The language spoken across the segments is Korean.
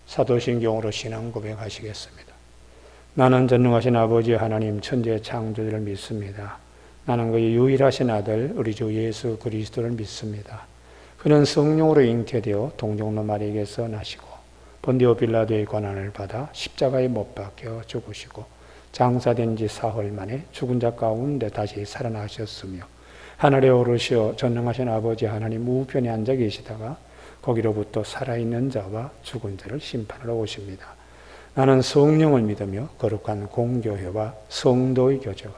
사도신경으로 신앙 고백하시겠습니다. 나는 전능하신 아버지 하나님 천지의 창조주를 믿습니다. 나는 그의 유일하신 아들 우리 주 예수 그리스도를 믿습니다. 그는 성령으로 잉태되어 동정노 마리에게서 나시고 본디오 빌라도의 고난을 받아 십자가에 못 박혀 죽으시고 장사된 지 사흘 만에 죽은 자 가운데 다시 살아나셨으며 하늘에 오르시어 전능하신 아버지 하나님 우편에 앉아 계시다가 거기로부터 살아있는 자와 죽은 자를 심판하러 오십니다. 나는 성령을 믿으며 거룩한 공교회와 성도의 교제와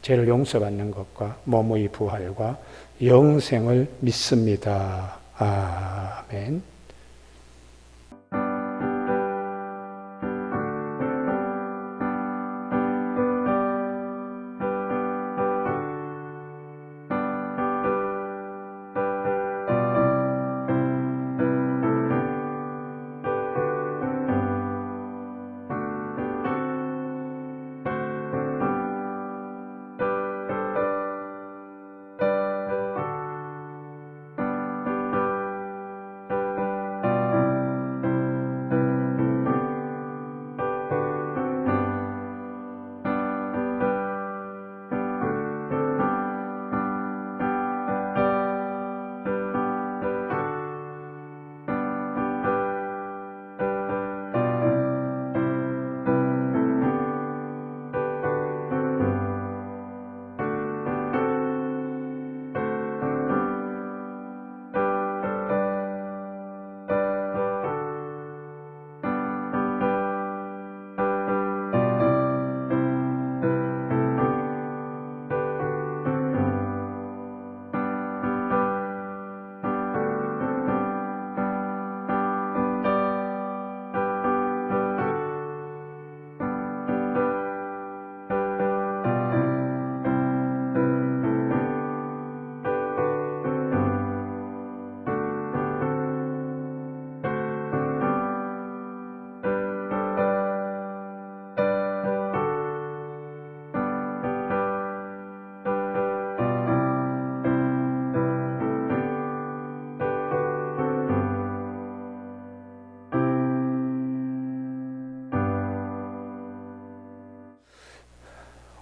죄를 용서받는 것과 몸의 부활과 영생을 믿습니다. 아멘.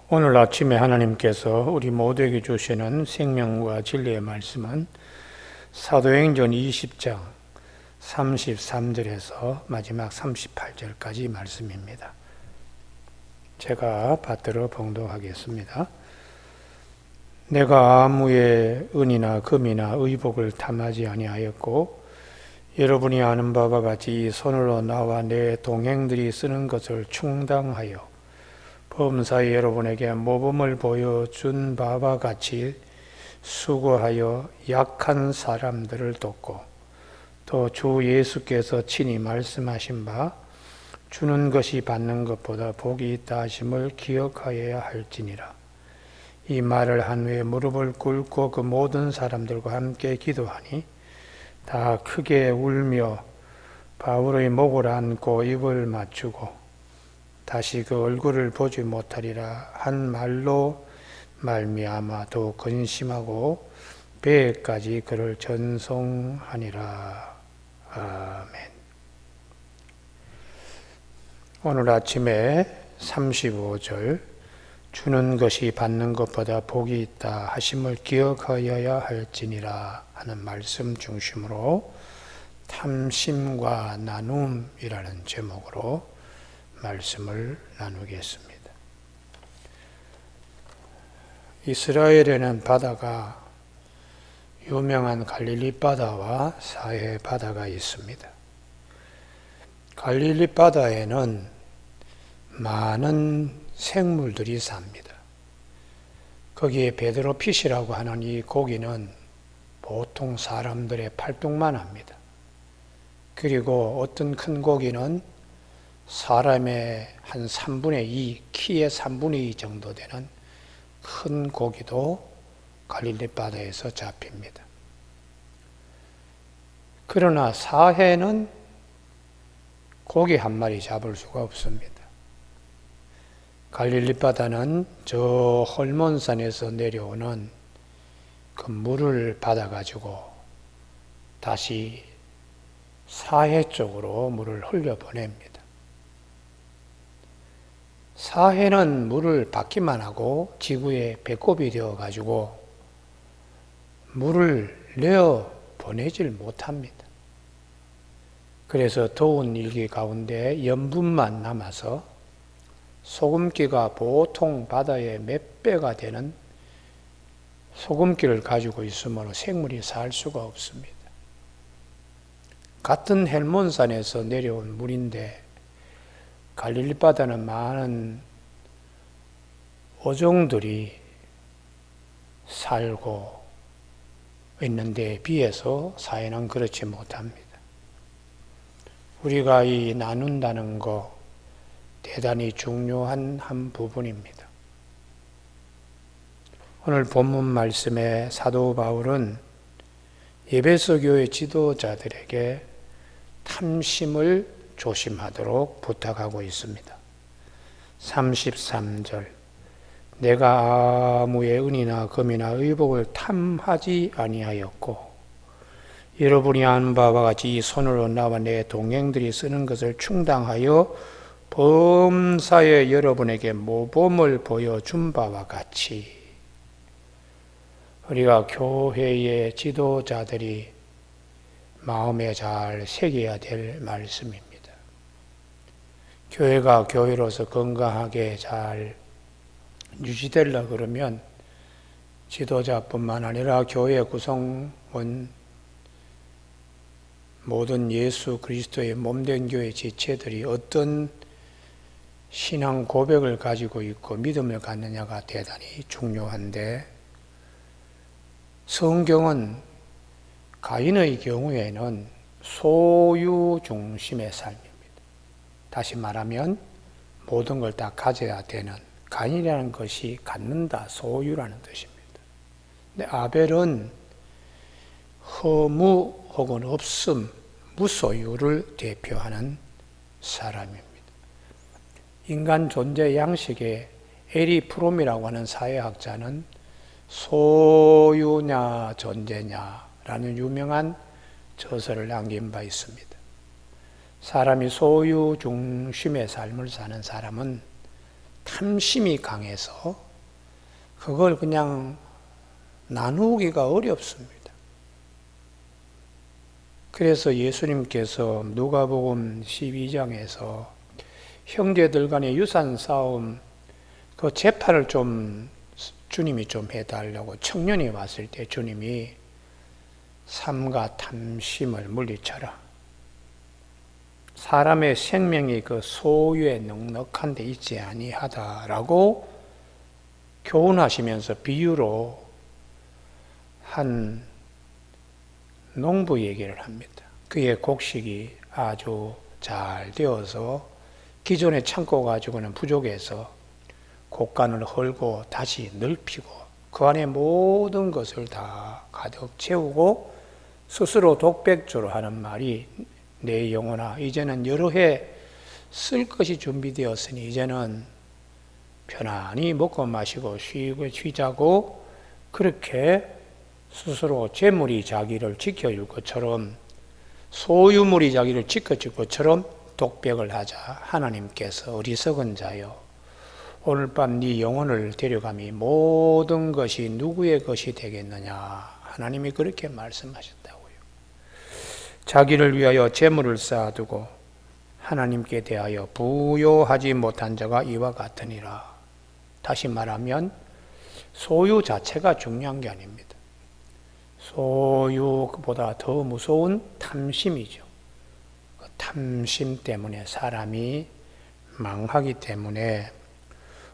오늘 아침에 하나님께서 우리 모두에게 주시는 생명과 진리의 말씀은 사도행전 20장 33절에서 마지막 38절까지 말씀입니다. 제가 받들어 봉독하겠습니다. 내가 아무의 은이나 금이나 의복을 탐하지 아니하였고 여러분이 아는 바와 같이 이 손으로 나와 내 동행들이 쓰는 것을 충당하여 범사에 여러분에게 모범을 보여준 바와 같이 수고하여 약한 사람들을 돕고 또 주 예수께서 친히 말씀하신 바 주는 것이 받는 것보다 복이 있다 하심을 기억하여야 할지니라. 이 말을 한 후에 무릎을 꿇고 그 모든 사람들과 함께 기도하니 다 크게 울며 바울의 목을 안고 입을 맞추고 다시 그 얼굴을 보지 못하리라 한 말로 말미암아 더욱 근심하고 배에까지 그를 전송하니라. 아멘. 오늘 아침에 35절 주는 것이 받는 것보다 복이 있다 하심을 기억하여야 할지니라 하는 말씀 중심으로 탐심과 나눔이라는 제목으로 말씀을 나누겠습니다. 이스라엘에는 바다가 유명한 갈릴리 바다와 사해 바다가 있습니다. 갈릴리 바다에는 많은 생물들이 삽니다. 거기에 베드로핏이라고 하는 이 고기는 보통 사람들의 팔뚝만 합니다. 그리고 어떤 큰 고기는 사람의 한 3분의 2, 키의 3분의 2 정도 되는 큰 고기도 갈릴리 바다에서 잡힙니다. 그러나 사해는 고기 한 마리 잡을 수가 없습니다. 갈릴리 바다는 저 헐몬산에서 내려오는 그 물을 받아가지고 다시 사해 쪽으로 물을 흘려보냅니다. 사해는 물을 받기만 하고 지구의 배꼽이 되어가지고 물을 내어 보내질 못합니다. 그래서 더운 일기 가운데 염분만 남아서 소금기가 보통 바다의 몇 배가 되는 소금기를 가지고 있으므로 생물이 살 수가 없습니다. 같은 헬몬산에서 내려온 물인데 갈릴리 바다는 많은 어종들이 살고 있는 데에 비해서 사해는 그렇지 못합니다. 우리가 이 나눈다는 거 대단히 중요한 한 부분입니다. 오늘 본문 말씀에 사도 바울은 에베소 교회 지도자들에게 탐심을 조심하도록 부탁하고 있습니다. 33절 내가 아무의 은이나 금이나 의복을 탐하지 아니하였고 여러분이 아는 바와 같이 이 손으로 나와 내 동행들이 쓰는 것을 충당하여 범사에 여러분에게 모범을 보여준 바와 같이 우리가 교회의 지도자들이 마음에 잘 새겨야 될 말씀입니다. 교회가 교회로서 건강하게 잘 유지되려 그러면 지도자뿐만 아니라 교회 구성원 모든 예수 그리스도의 몸된 교회 지체들이 어떤 신앙 고백을 가지고 있고 믿음을 갖느냐가 대단히 중요한데 성경은 가인의 경우에는 소유 중심의 삶입니다. 다시 말하면 모든 걸 다 가져야 되는 가인이라는 것이 갖는다, 소유라는 뜻입니다. 근데 아벨은 허무 혹은 없음, 무소유를 대표하는 사람입니다. 인간 존재 양식의 에리 프롬이라고 하는 사회학자는 소유냐 존재냐라는 유명한 저서를 남긴 바 있습니다. 사람이 소유 중심의 삶을 사는 사람은 탐심이 강해서 그걸 그냥 나누기가 어렵습니다. 그래서 예수님께서 누가복음 12장에서 형제들 간의 유산 싸움 그 재판을 주님이 좀 해달라고 청년이 왔을 때 주님이 삼가 탐심을 물리쳐라. 사람의 생명이 그 소유에 넉넉한 데 있지 아니하다라고 교훈하시면서 비유로 한 농부 얘기를 합니다. 그의 곡식이 아주 잘 되어서 기존의 창고 가지고는 부족해서 곡간을 헐고 다시 넓히고 그 안에 모든 것을 다 가득 채우고 스스로 독백조로 하는 말이 내 영혼아 이제는 여러 해 쓸 것이 준비되었으니 이제는 편안히 먹고 마시고 쉬자고 그렇게 스스로 재물이 자기를 지켜줄 것처럼 소유물이 자기를 지켜줄 것처럼 독백을 하자. 하나님께서 어리석은 자여 오늘 밤 네 영혼을 데려감이 모든 것이 누구의 것이 되겠느냐. 하나님이 그렇게 말씀하셨다고요. 자기를 위하여 재물을 쌓아두고 하나님께 대하여 부요하지 못한 자가 이와 같으니라. 다시 말하면 소유 자체가 중요한 게 아닙니다. 소유보다 더 무서운 탐심이죠. 그 탐심 때문에 사람이 망하기 때문에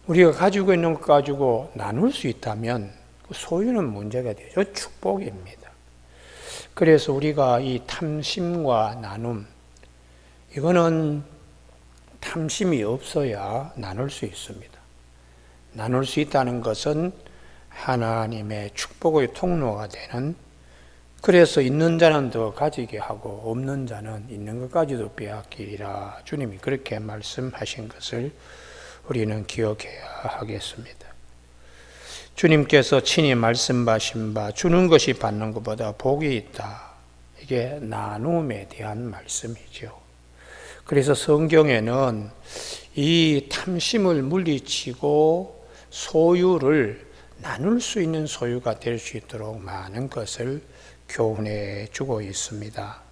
우리가 가지고 있는 것 가지고 나눌 수 있다면 그 소유는 문제가 되죠. 축복입니다. 그래서 우리가 이 탐심과 나눔, 이거는 탐심이 없어야 나눌 수 있습니다. 나눌 수 있다는 것은 하나님의 축복의 통로가 되는, 그래서 있는 자는 더 가지게 하고 없는 자는 있는 것까지도 빼앗기리라. 주님이 그렇게 말씀하신 것을 우리는 기억해야 하겠습니다. 주님께서 친히 말씀하신 바 주는 것이 받는 것보다 복이 있다. 이게 나눔에 대한 말씀이죠. 그래서 성경에는 이 탐심을 물리치고 소유를 나눌 수 있는 소유가 될 수 있도록 많은 것을 교훈해 주고 있습니다.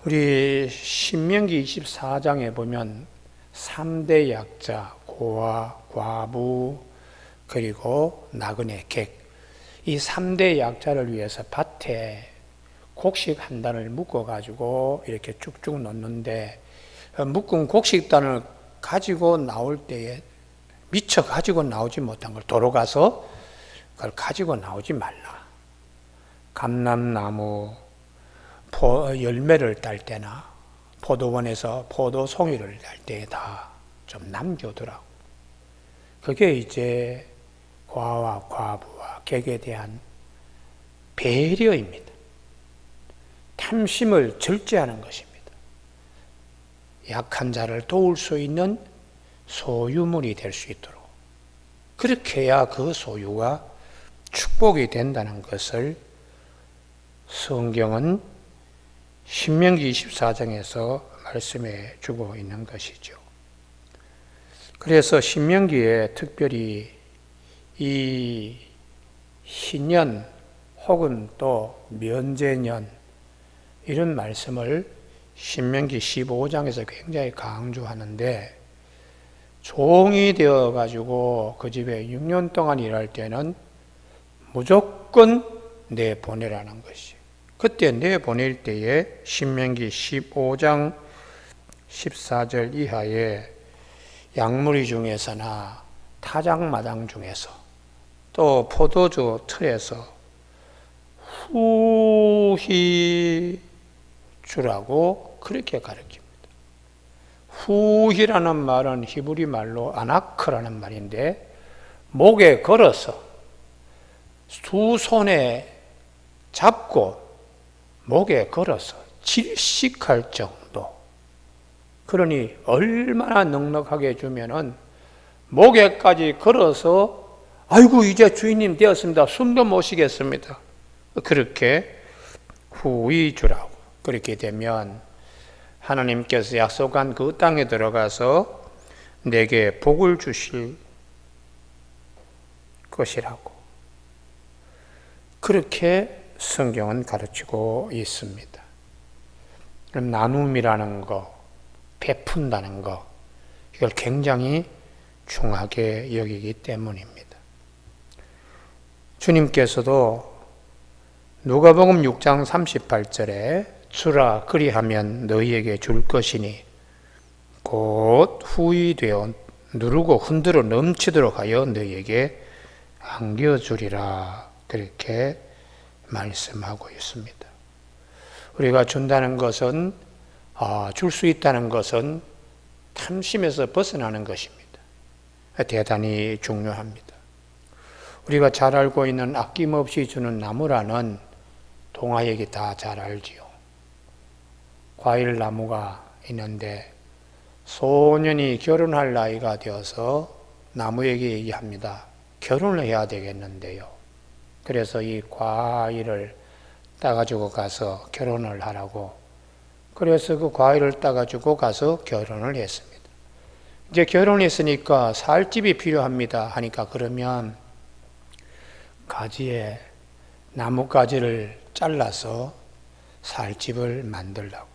우리 신명기 24장에 보면 3대 약자, 고아, 과부, 그리고 나그네, 객, 이 3대 약자를 위해서 밭에 곡식 한 단을 묶어가지고 이렇게 쭉쭉 놓는데, 묶은 곡식단을 가지고 나올 때에 미처 가지고 나오지 못한 걸 도로 가서 그걸 가지고 나오지 말라. 감람나무 열매를 딸 때나 포도원에서 포도송이를 딸 때에 다 좀 남겨두라고. 그게 이제 고아와 과부와 객에 대한 배려입니다. 탐심을 절제하는 것입니다. 약한 자를 도울 수 있는 소유물이 될 수 있도록, 그렇게 해야 그 소유가 축복이 된다는 것을 성경은 신명기 24장에서 말씀해 주고 있는 것이죠. 그래서 신명기에 특별히 이 희년 혹은 또 면제년 이런 말씀을 신명기 15장에서 굉장히 강조하는데, 종이 되어가지고 그 집에 6년 동안 일할 때는 무조건 내보내라는 것이. 그때 내보낼 때에 신명기 15장 14절 이하에 양무리 중에서나 타작마당 중에서 또 포도주 틀에서 후히 주라고 그렇게 가르칩니다. 후히라는 말은 히브리 말로 아나크라는 말인데, 목에 걸어서 두 손에 잡고 목에 걸어서 질식할 정도. 그러니 얼마나 넉넉하게 주면은 목에까지 걸어서 아이고 이제 주인님 되었습니다. 숨도 못 쉬겠습니다. 그렇게 후히 주라고. 그렇게 되면 하나님께서 약속한 그 땅에 들어가서 내게 복을 주실 것이라고. 그렇게 성경은 가르치고 있습니다. 그럼 나눔이라는 거, 베푼다는 거, 이걸 굉장히 중하게 여기기 때문입니다. 주님께서도 누가복음 6장 38절에 주라 그리하면 너희에게 줄 것이니 곧 후히 되어 누르고 흔들어 넘치도록 하여 너희에게 안겨주리라, 그렇게 말씀하고 있습니다. 우리가 준다는 것은, 줄 수 있다는 것은 탐심에서 벗어나는 것입니다. 대단히 중요합니다. 우리가 잘 알고 있는 아낌없이 주는 나무라는 동화얘기 다 잘 알지요. 과일 나무가 있는데 소년이 결혼할 나이가 되어서 나무에게 얘기합니다. 결혼을 해야 되겠는데요. 그래서 이 과일을 따가지고 가서 결혼을 하라고. 그래서 그 과일을 따가지고 가서 결혼을 했습니다. 이제 결혼했으니까 살 집이 필요합니다 하니까, 그러면 가지에 나뭇가지를 잘라서 살 집을 만들라고.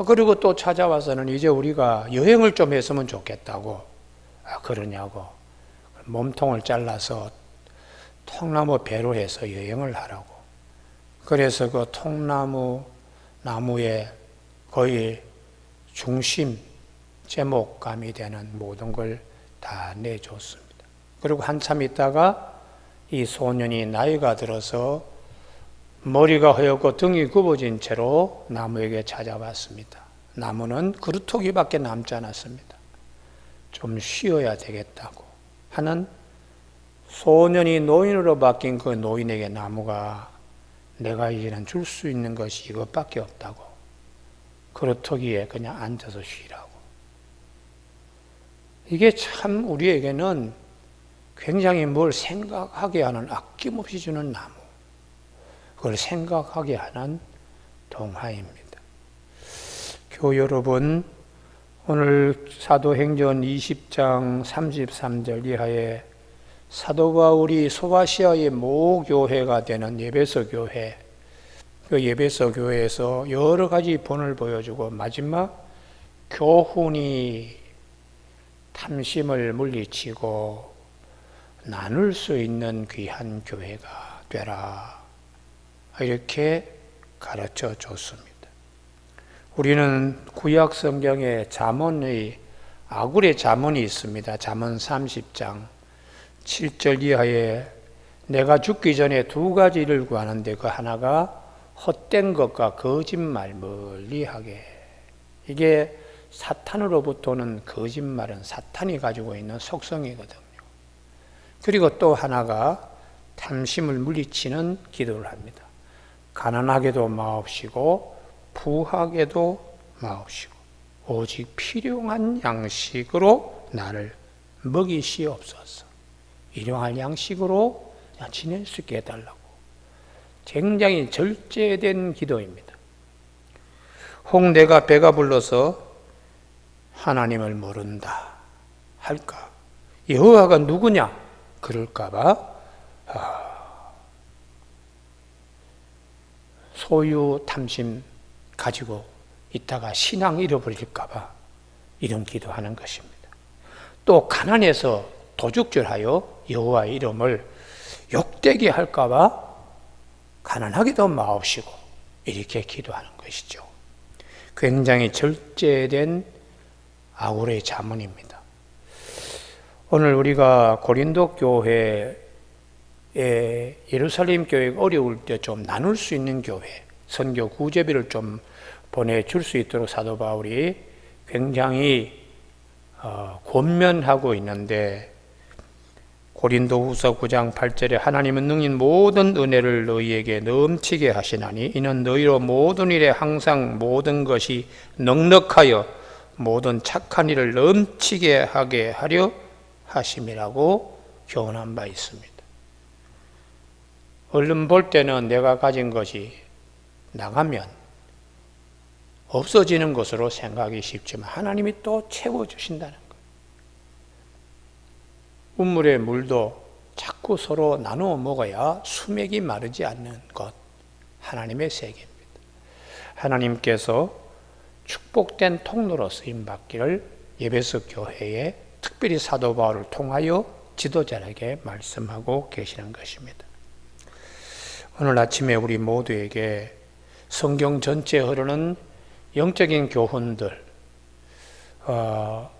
그리고 또 찾아와서는 이제 우리가 여행을 좀 했으면 좋겠다고. 그러냐고. 몸통을 잘라서 통나무 배로 해서 여행을 하라고. 그래서 그 나무의 거의 중심, 제목감이 되는 모든 걸 다 내줬습니다. 그리고 한참 있다가 이 소년이 나이가 들어서 머리가 허옇고 등이 굽어진 채로 나무에게 찾아왔습니다. 나무는 그루터기밖에 남지 않았습니다. 좀 쉬어야 되겠다고 하는, 소년이 노인으로 바뀐 그 노인에게 나무가 내가 이제는 줄 수 있는 것이 이것밖에 없다고, 그루터기에 그냥 앉아서 쉬라고. 이게 참 우리에게는 굉장히 뭘 생각하게 하는, 아낌없이 주는 나무. 그걸 생각하게 하는 동화입니다. 교우 여러분, 오늘 사도행전 20장 33절 이하에 사도 바울이 소아시아의 모교회가 되는 에베소 교회, 그 에베소 교회에서 여러 가지 본을 보여주고 마지막 교훈이 탐심을 물리치고 나눌 수 있는 귀한 교회가 되라, 이렇게 가르쳐 줬습니다. 우리는 구약 성경에 잠언의 아굴의 잠언이 있습니다. 잠언 30장 7절 이하에 내가 죽기 전에 두 가지를 구하는데 그 하나가 헛된 것과 거짓말 멀리하게. 이게 사탄으로부터는 거짓말은 사탄이 가지고 있는 속성이거든요. 그리고 또 하나가 탐심을 물리치는 기도를 합니다. 가난하게도 마옵시고 부하게도 마옵시고 오직 필요한 양식으로 나를 먹이시옵소서. 일용할 양식으로 지낼 수 있게 해달라고. 굉장히 절제된 기도입니다. 혹 내가 배가 불러서 하나님을 모른다 할까? 여호와가 누구냐? 그럴까봐 소유 탐심 가지고 있다가 신앙 잃어버릴까봐 이런 기도하는 것입니다. 또 가난해서 도둑질하여 여호와의 이름을 욕되게 할까봐 가난하게도 마옵시고 이렇게 기도하는 것이죠. 굉장히 절제된 아굴의 잠언입니다. 오늘 우리가 고린도 교회에 예루살렘 교회가 어려울 때 좀 나눌 수 있는 교회, 선교 구제비를 좀 보내줄 수 있도록 사도 바울이 굉장히 권면하고 있는데, 고린도후서 9장 8절에 하나님은 능히 모든 은혜를 너희에게 넘치게 하시나니 이는 너희로 모든 일에 항상 모든 것이 넉넉하여 모든 착한 일을 넘치게 하게 하려 하심이라고 교훈한 바 있습니다. 얼른 볼 때는 내가 가진 것이 나가면 없어지는 것으로 생각하기 쉽지만 하나님이 또 채워주신다는 거예요. 우물의 물도 자꾸 서로 나누어 먹어야 수맥이 마르지 않는 것, 하나님의 세계입니다. 하나님께서 축복된 통로로 쓰임받기를 에베소 교회에 특별히 사도 바울을 통하여 지도자에게 말씀하고 계시는 것입니다. 오늘 아침에 우리 모두에게 성경 전체에 흐르는 영적인 교훈들,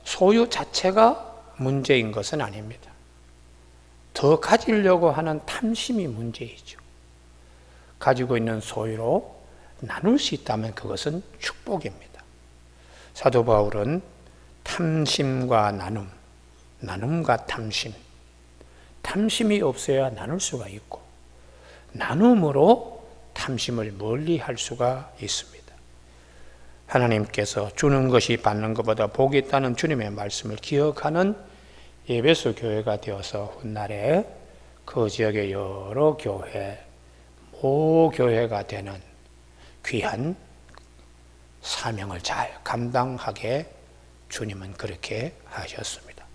소유 자체가 문제인 것은 아닙니다. 더 가지려고 하는 탐심이 문제이죠. 가지고 있는 소유로 나눌 수 있다면 그것은 축복입니다. 사도 바울은 탐심과 나눔, 나눔과 탐심, 탐심이 없어야 나눌 수가 있고 나눔으로 탐심을 멀리할 수가 있습니다. 하나님께서 주는 것이 받는 것보다 복이 있다는 주님의 말씀을 기억하는 에베소 교회가 되어서 훗날에 그 지역의 여러 교회, 모교회가 되는 귀한 사명을 잘 감당하게 주님은 그렇게 하셨습니다.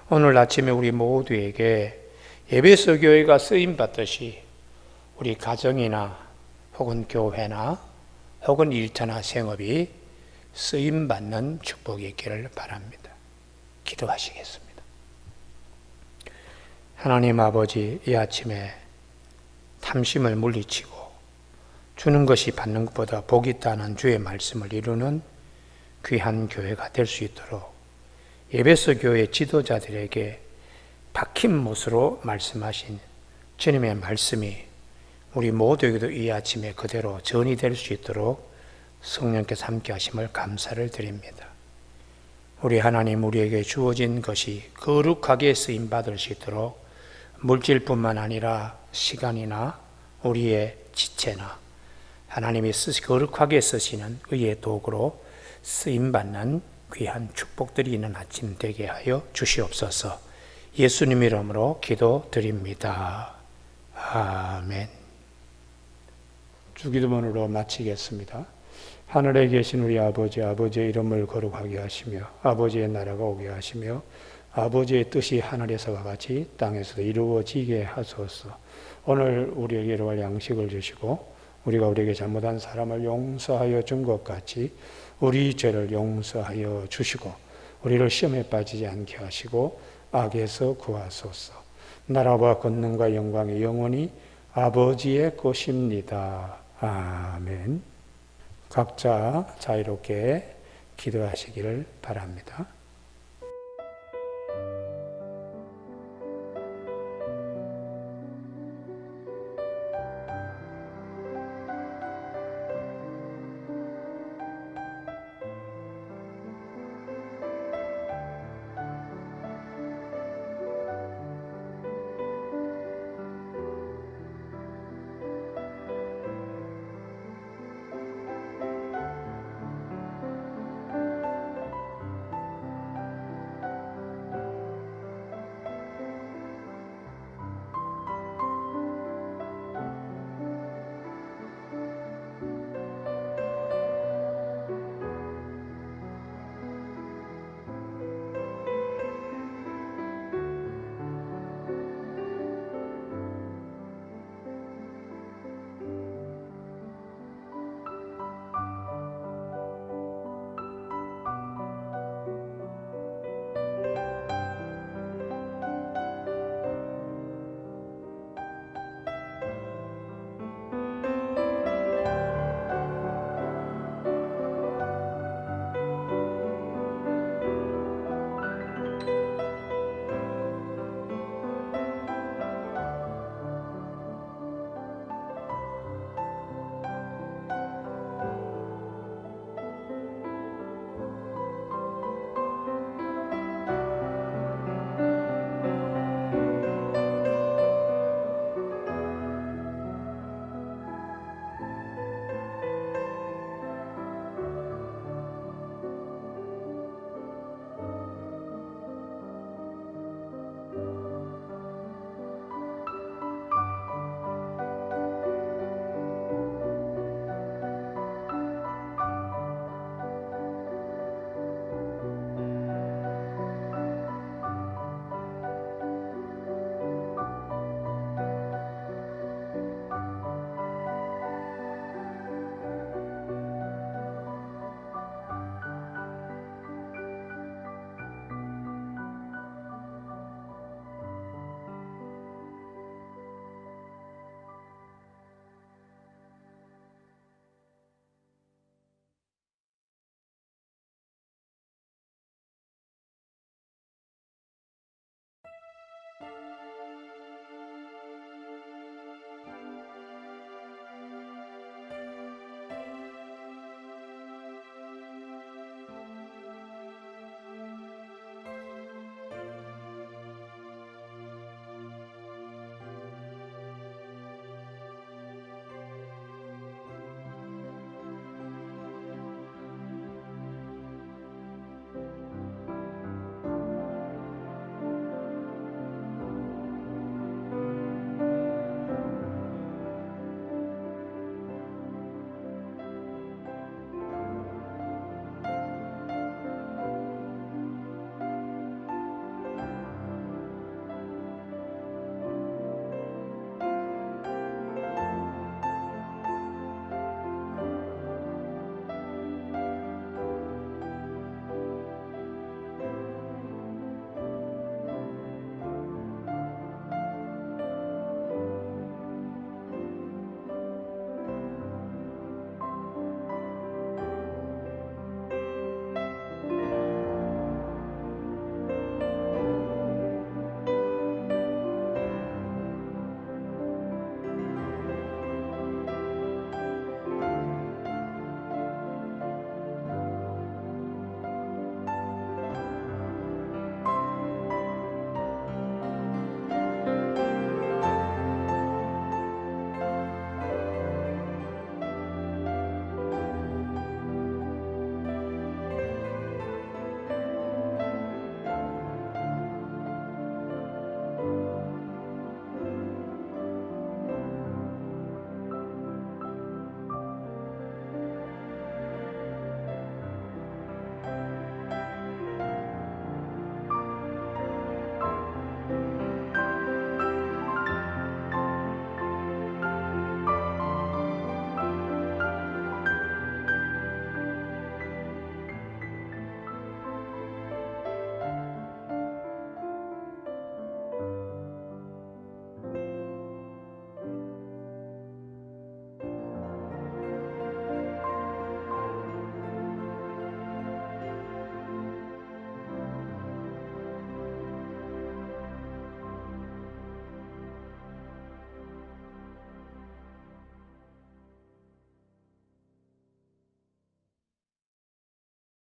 오늘 아침에 우리 모두에게 에베소 교회가 쓰임받듯이 우리 가정이나 혹은 교회나 혹은 일터나 생업이 쓰임받는 축복이 있기를 바랍니다. 기도하시겠습니다. 하나님 아버지, 이 아침에 탐심을 물리치고 주는 것이 받는 것보다 복이 있다는 주의 말씀을 이루는 귀한 교회가 될 수 있도록 에베소 교회 지도자들에게 박힌 못으로 말씀하신 주님의 말씀이 우리 모두에게도 이 아침에 그대로 전이 될 수 있도록 성령께서 함께 하심을 감사를 드립니다. 우리 하나님, 우리에게 주어진 것이 거룩하게 쓰임받을 수 있도록 물질뿐만 아니라 시간이나 우리의 지체나 하나님이 거룩하게 쓰시는 의의 도구로 쓰임받는 귀한 축복들이 있는 아침 되게 하여 주시옵소서. 예수님 이름으로 기도드립니다. 아멘. 주기도문으로 마치겠습니다. 하늘에 계신 우리 아버지, 아버지의 이름을 거룩하게 하시며 아버지의 나라가 오게 하시며 아버지의 뜻이 하늘에서와 같이 땅에서도 이루어지게 하소서. 오늘 우리에게 이러할 양식을 주시고 우리가 우리에게 잘못한 사람을 용서하여 준 것 같이 우리 죄를 용서하여 주시고 우리를 시험에 빠지지 않게 하시고 악에서 구하소서. 나라와 권능과 영광이 영원히 아버지의 것입니다. 아멘. 각자 자유롭게 기도하시기를 바랍니다.